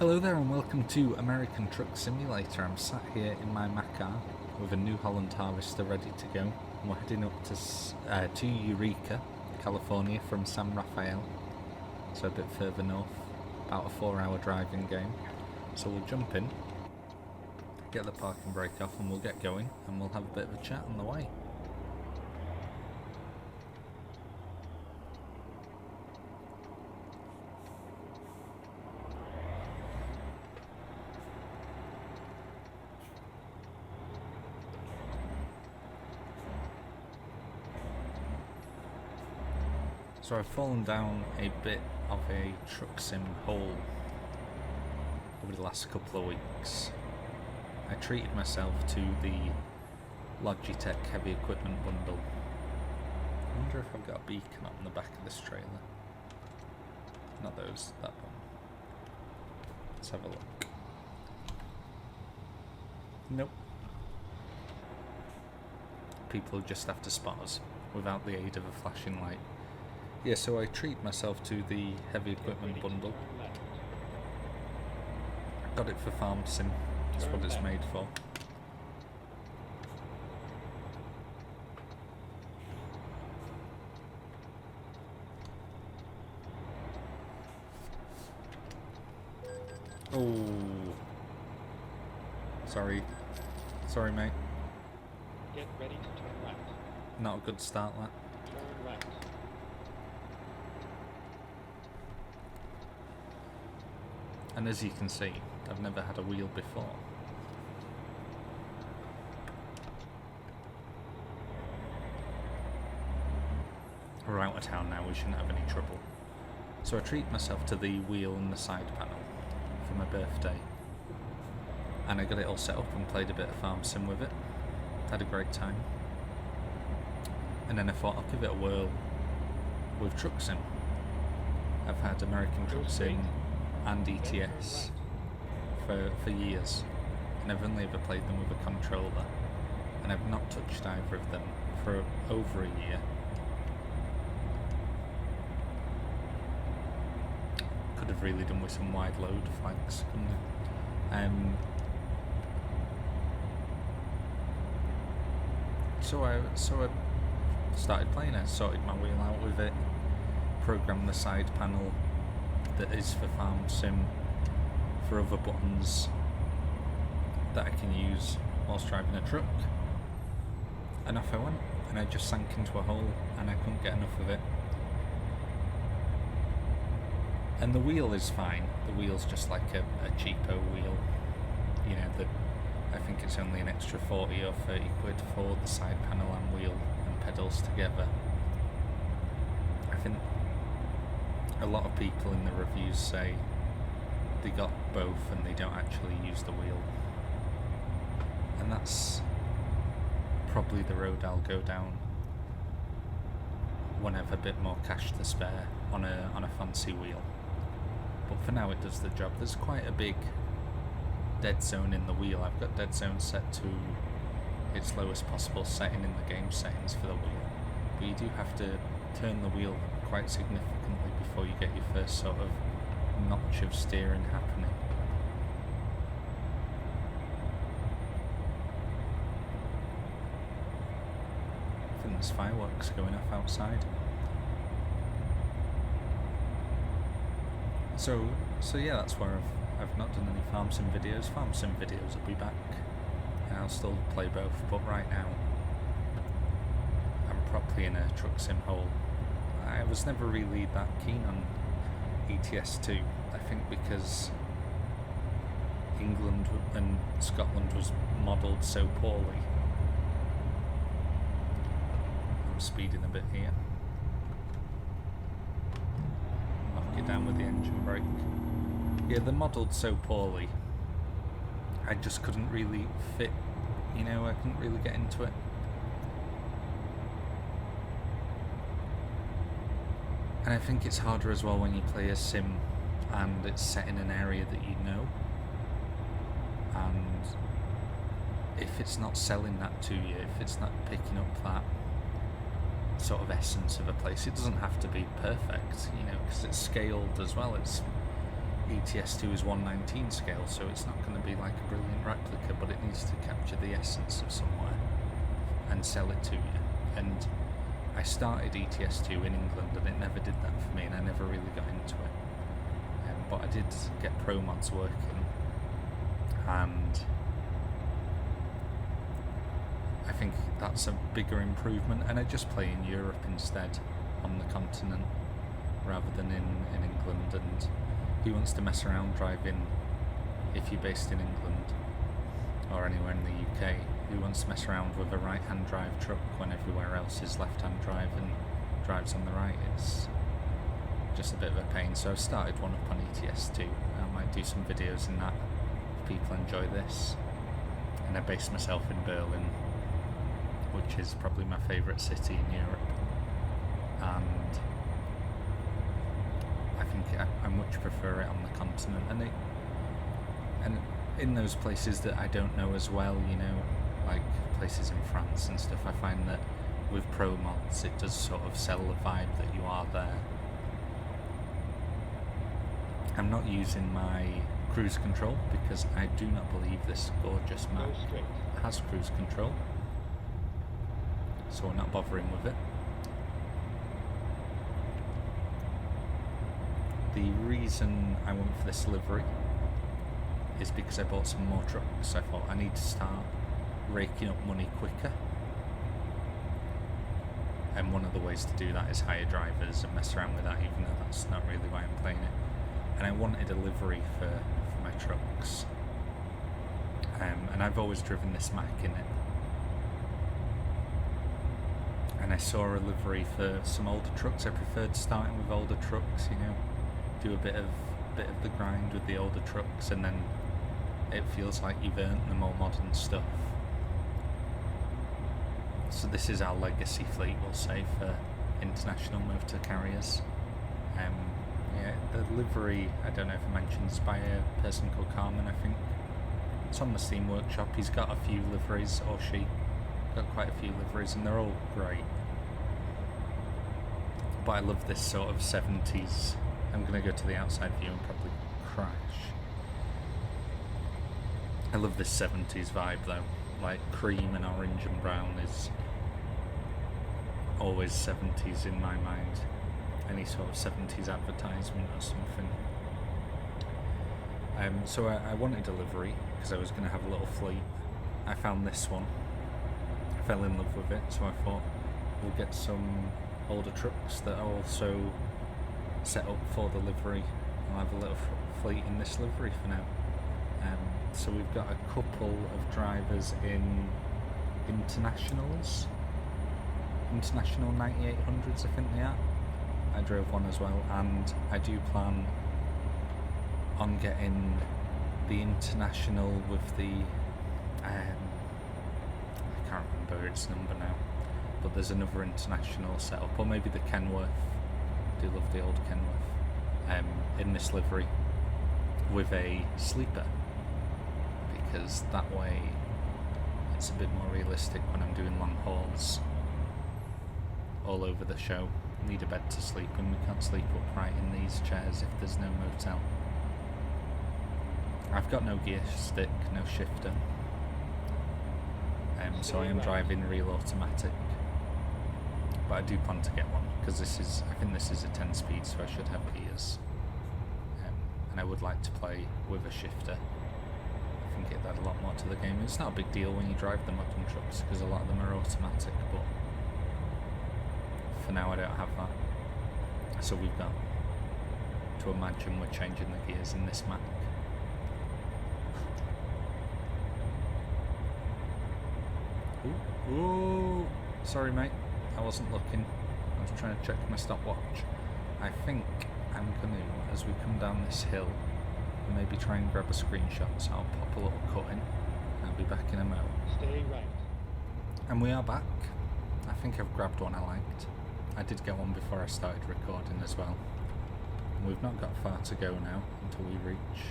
Hello there and welcome to American Truck Simulator. I'm sat here in my Macar with a New Holland Harvester ready to go. We're heading up to Eureka, California from San Rafael, so a bit further north, about a 4-hour driving game. So we'll jump in, get the parking brake off and we'll get going and we'll have a bit of a chat on the way. So I've fallen down a bit of a truck sim hole over the last couple of weeks. I treated myself to the Logitech heavy equipment bundle. I wonder if I've got a beacon up on the back of this trailer. Not those, that one. Let's have a look. Nope. People just have to spot us without the aid of a flashing light. Yeah, so I treat myself to the heavy equipment bundle. I got it for Farm Sim, that's what it's made for. Oh, sorry mate. Get ready to turn right. Not a good start, that. Turn right. And as you can see, I've never had a wheel before. We're out of town now, we shouldn't have any trouble. So I treat myself to the wheel and the side panel for my birthday. And I got it all set up and played a bit of Farm Sim with it. Had a great time. And then I thought I'll give it a whirl with Truck Sim. I've had American Truck Sim and ETS for years, and I've only ever played them with a controller, and I've not touched either of them for over a year. Could have really done with some wide load flags, couldn't it? So I started playing it, sorted my wheel out with it, programmed the side panel that is for Farm Sim, for other buttons that I can use whilst driving a truck, and off I went, and I just sank into a hole and I couldn't get enough of it. And the wheel is fine, the wheel's just like a cheapo wheel, you know, I think it's only an extra 40 or 30 quid for the side panel and wheel and pedals together. I think a lot of people in the reviews say they got both and they don't actually use the wheel. And that's probably the road I'll go down when I have a bit more cash to spare on a fancy wheel. But for now it does the job. There's quite a big dead zone in the wheel. I've got dead zone set to its lowest possible setting in the game settings for the wheel. But you do have to turn the wheel quite significantly before you get your first sort of notch of steering happening. I think there's fireworks going off outside. So yeah, that's where I've not done any Farm Sim videos. Farm Sim videos will be back, and I'll still play both, but right now I'm properly in a Truck Sim hole. I was never really that keen on ETS2, I think because England and Scotland was modelled so poorly. I'm speeding a bit here. Knock it down with the engine brake. Yeah, they're modelled so poorly, I just couldn't really fit, you know, I couldn't really get into it. And I think it's harder as well when you play a sim and it's set in an area that you know, and if it's not selling that to you, if it's not picking up that sort of essence of a place, it doesn't have to be perfect, you know, because it's scaled as well. It's, ETS2 is 1/19 scale, so it's not going to be like a brilliant replica, but it needs to capture the essence of somewhere and sell it to you. And I started ETS2 in England and it never did that for me, and I never really got into it. But I did get Pro Mods working, and I think that's a bigger improvement. And I just play in Europe instead, on the continent, rather than in England. And who wants to mess around driving, if you're based in England or anywhere in the UK, who wants to mess around with a right-hand drive truck when everywhere else is left-hand drive and drives on the right? It's just a bit of a pain. So I've started one up on ETS2. I might do some videos in that if people enjoy this. And I base myself in Berlin, which is probably my favourite city in Europe. And I think I much prefer it on the continent. And in those places that I don't know as well, you know, like places in France and stuff, I find that with Pro Mods it does sort of sell the vibe that you are there. I'm not using my cruise control because I do not believe this gorgeous Mac Go straight. has cruise control, so we're not bothering with it. The reason I went for this livery is because I bought some more trucks. I thought I need to start raking up money quicker, and one of the ways to do that is hire drivers and mess around with that, even though that's not really why I'm playing it. And I wanted a livery for my trucks, and I've always driven this Mac in it, and I saw a livery for some older trucks. I preferred starting with older trucks, you know, do a bit of the grind with the older trucks, and then it feels like you've earned the more modern stuff. So this is our legacy fleet, we'll say, for international motor carriers. Yeah, the livery, I don't know if I mentioned, it's by a person called Carmen, I think. It's on the Steam Workshop. He's got a few liveries, or she got quite a few liveries, and they're all great. But I love this sort of 70s. I'm going to go to the outside view and probably crash. I love this 70s vibe though. Like cream and orange and brown is always 70s in my mind. Any sort of 70s advertisement or something. So I wanted a livery because I was going to have a little fleet. I found this one. I fell in love with it, so I thought we'll get some older trucks that are also set up for the livery. I'll have a little fleet in this livery for now. So we've got a couple of drivers in internationals. International 9800s, I think they are. I drove one as well, and I do plan on getting the international with the I can't remember its number now, but there's another international setup, or maybe the Kenworth. I do love the old Kenworth, in this livery with a sleeper, because that way it's a bit more realistic when I'm doing long hauls all over the show. Need a bed to sleep in. We can't sleep upright in these chairs if there's no motel. I've got no gear stick, no shifter, so I am driving real automatic, but I do plan to get one because I think this is a 10-speed, so I should have gears, and I would like to play with a shifter. I think it'd add a lot more to the game. It's not a big deal when you drive the modern trucks because a lot of them are automatic, but for now I don't have that. So we've got to imagine we're changing the gears in this Mac. Ooh, sorry mate, I wasn't looking. I was trying to check my stopwatch. I think I'm going to, as we come down this hill, maybe try and grab a screenshot, so I'll pop a little cut in and I'll be back in a moment. Stay right. And we are back. I think I've grabbed one I liked. I did get one before I started recording as well. And we've not got far to go now until we reach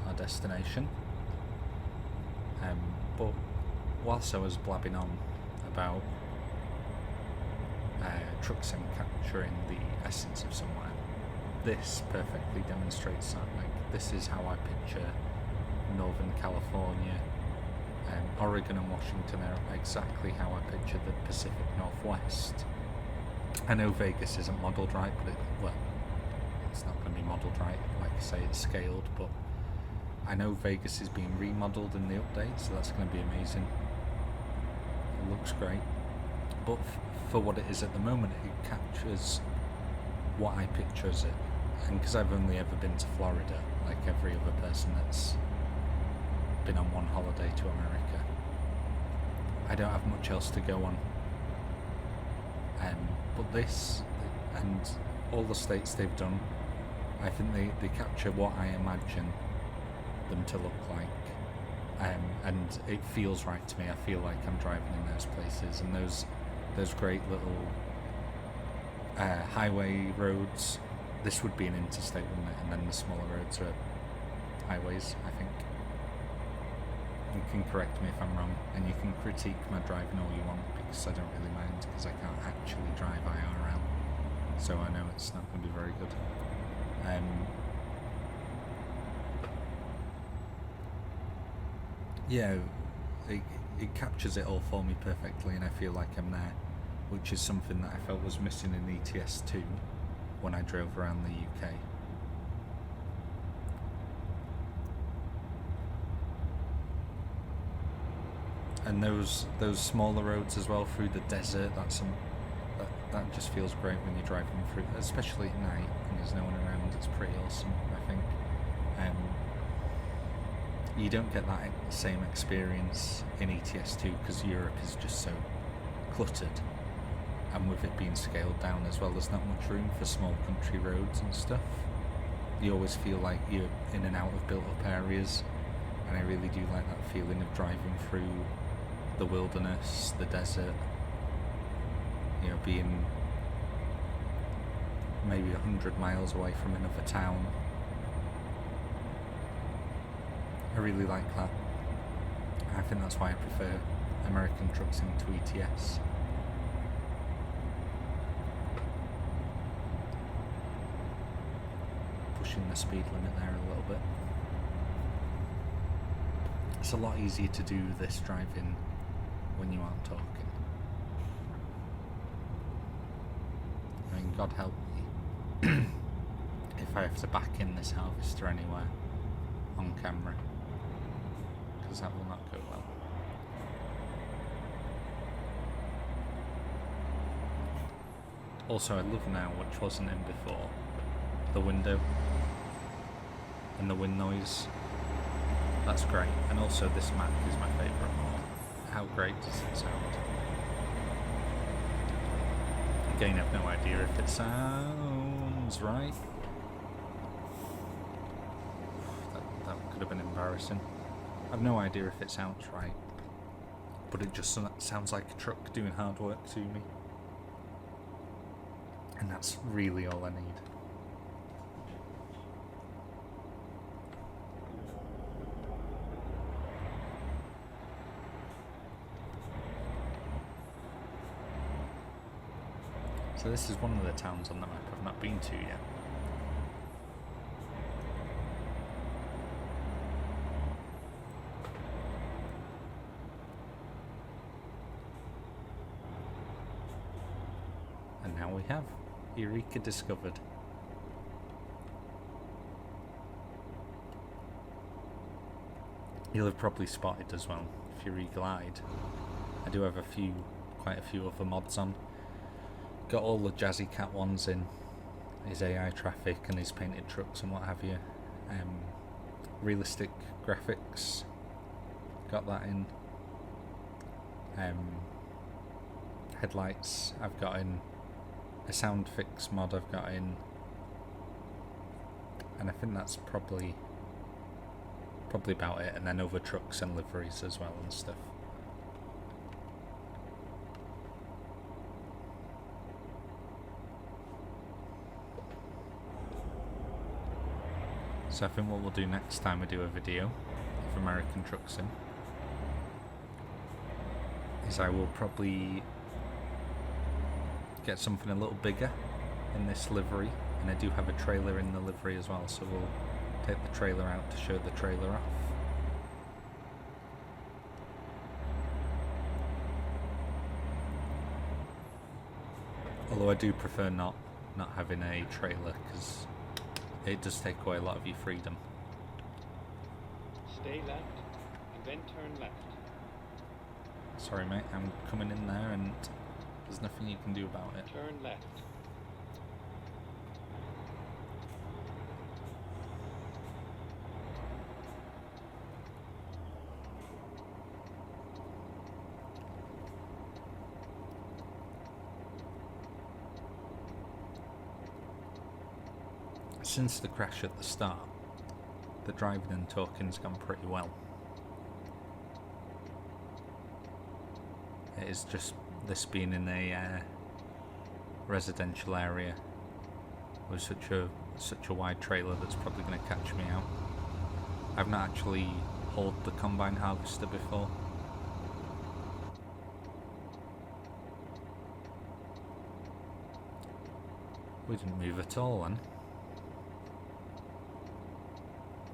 our destination. But whilst I was blabbing on about truck sim capturing the essence of somewhere, this perfectly demonstrates that. Like, this is how I picture Northern California, Oregon and Washington are exactly how I picture the Pacific Northwest. I know Vegas isn't modelled right, but it's not going to be modelled right. Like I say, it's scaled, but I know Vegas is being remodelled in the update, so that's going to be amazing. It looks great, but for what it is at the moment, it captures what I picture as it. And because I've only ever been to Florida, like every other person that's been on one holiday to America, I don't have much else to go on. But this, and all the states they've done, I think they capture what I imagine them to look like. And it feels right to me. I feel like I'm driving in those places, and those great little highway roads. This would be an interstate, wouldn't it? And then the smaller roads are highways, I think. You can correct me if I'm wrong, and you can critique my driving all you want, because I don't really mind, because I can't actually drive IRL, so I know it's not going to be very good. Yeah, it captures it all for me perfectly, and I feel like I'm there, which is something that I felt was missing in ETS2 when I drove around the UK. And those smaller roads as well through the desert, that just feels great when you're driving through, especially at night and there's no one around. It's pretty awesome, I think. You don't get that same experience in ETS2 because Europe is just so cluttered, and with it being scaled down as well, there's not much room for small country roads and stuff. You always feel like you're in and out of built up areas, and I really do like that feeling of driving through the wilderness, the desert, you know, being maybe 100 miles away from another town. I really like that. I think that's why I prefer American truck sim to ETS. Pushing the speed limit there a little bit. It's a lot easier to do this driving when you aren't talking. I mean, God help me if I have to back in this harvester anywhere on camera, because that will not go well. Also, I love now, which wasn't in before, the window and the wind noise. That's great. And also this map is my favourite mod. How great does it sound? Again, I've no idea if it sounds right. That could have been embarrassing. I've no idea if it sounds right, but it just sounds like a truck doing hard work to me. And that's really all I need. So this is one of the towns on the map I've not been to yet. And now we have Eureka discovered. You'll have probably spotted as well, if you're eagle-eyed, I do have quite a few other mods on. Got all the Jazzy Cat ones in, his AI traffic and his painted trucks and what have you. Realistic graphics, got that in. Headlights I've got in. A sound fix mod I've got in. And I think that's probably about it, and then other trucks and liveries as well and stuff. So I think what we'll do next time we do a video of American Truck Sim is I will probably get something a little bigger in this livery, and I do have a trailer in the livery as well, so we'll take the trailer out to show the trailer off. Although I do prefer not having a trailer, because it does take away a lot of your freedom. Stay left, and then turn left. Sorry mate, I'm coming in there and there's nothing you can do about it. Turn left. Since the crash at the start, the driving and talking's gone pretty well. It is just this being in a residential area with such a wide trailer that's probably going to catch me out. I've not actually hauled the combine harvester before. We didn't move at all then.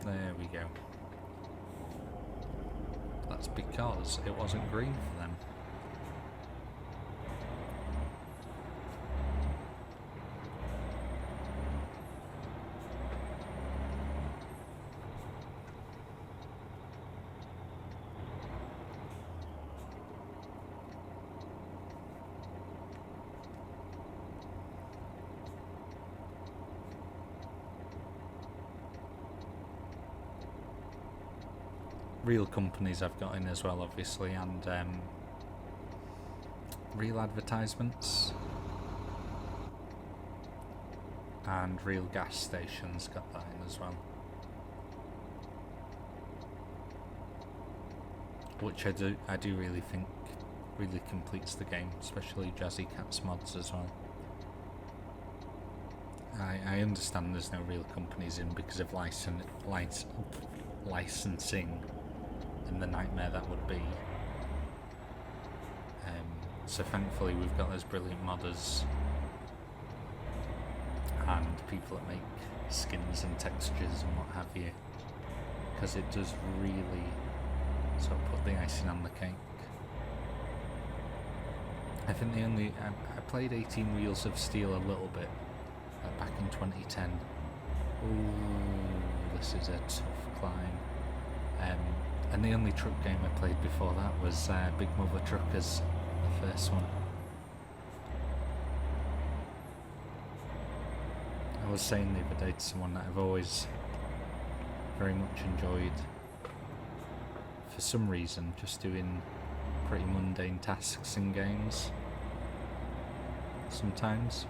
There we go. That's because it wasn't green for them. Real companies I've got in as well, obviously, and real advertisements and real gas stations got that in as well, which I do really think really completes the game, especially Jazzy Cat's mods as well. I understand there's no real companies in because of licensing and the nightmare that would be. So thankfully we've got those brilliant modders and people that make skins and textures and what have you, because it does really sort of put the icing on the cake. I think I played 18 Wheels of Steel a little bit back in 2010. Ooh, this is a tough climb. And the only truck game I played before that was Big Mother Truckers, the first one. I was saying the other day to someone that I've always very much enjoyed, for some reason, just doing pretty mundane tasks in games sometimes.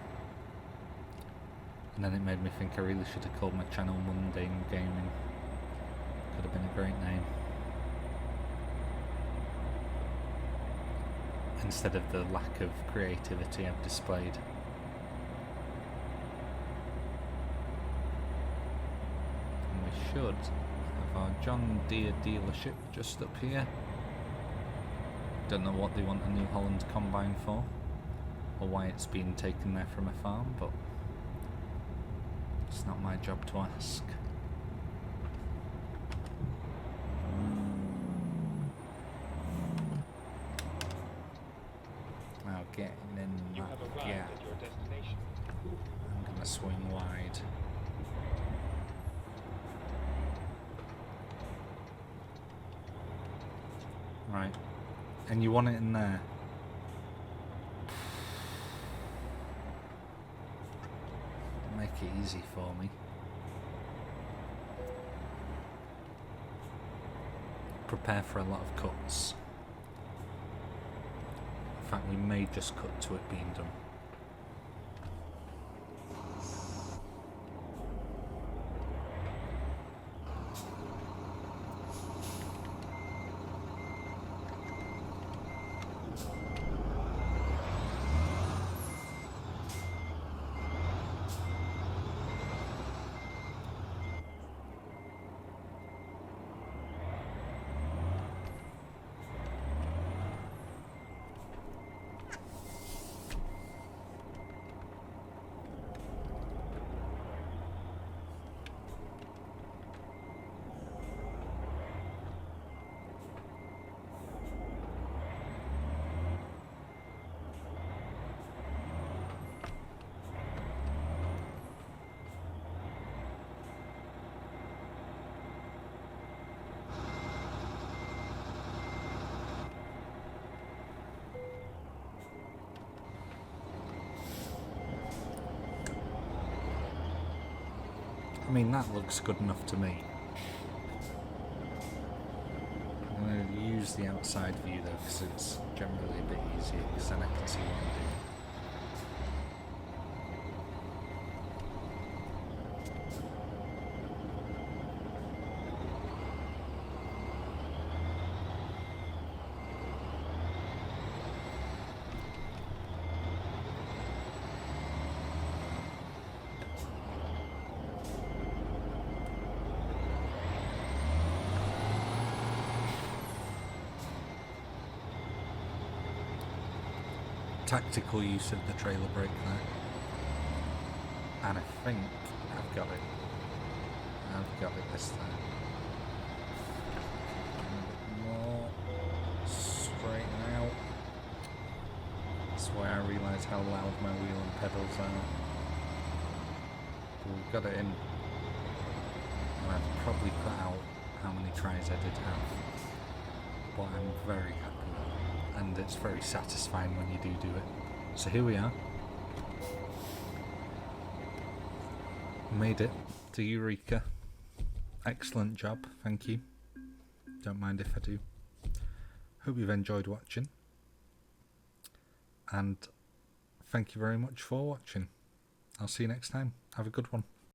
And then it made me think I really should have called my channel Mundane Gaming. Could have been a great name. Instead of the lack of creativity I've displayed. And we should have our John Deere dealership just up here. Don't know what they want a New Holland combine for, or why it's being taken there from a farm, but it's not my job to ask. Now getting in You have that arrived gap, at your destination. I'm gonna swing wide. Right, and you want it in there. Make it easy for me. Prepare for a lot of cuts. In fact, we may just cut to it being done. mean, that looks good enough to me. I'm going to use the outside view though, because it's generally a bit easier, because then I can see what I'm doing. Tactical use of the trailer brake there, and I think I've got it. I've got it this time. A bit more straighten out. That's why I realise how loud my wheel and pedals are. But we've got it in, and I've probably cut out how many tries I did have, but I'm very happy. And it's very satisfying when you do it. So here we are. Made it to Eureka. Excellent job, thank you. Don't mind if I do. Hope you've enjoyed watching. And thank you very much for watching. I'll see you next time. Have a good one.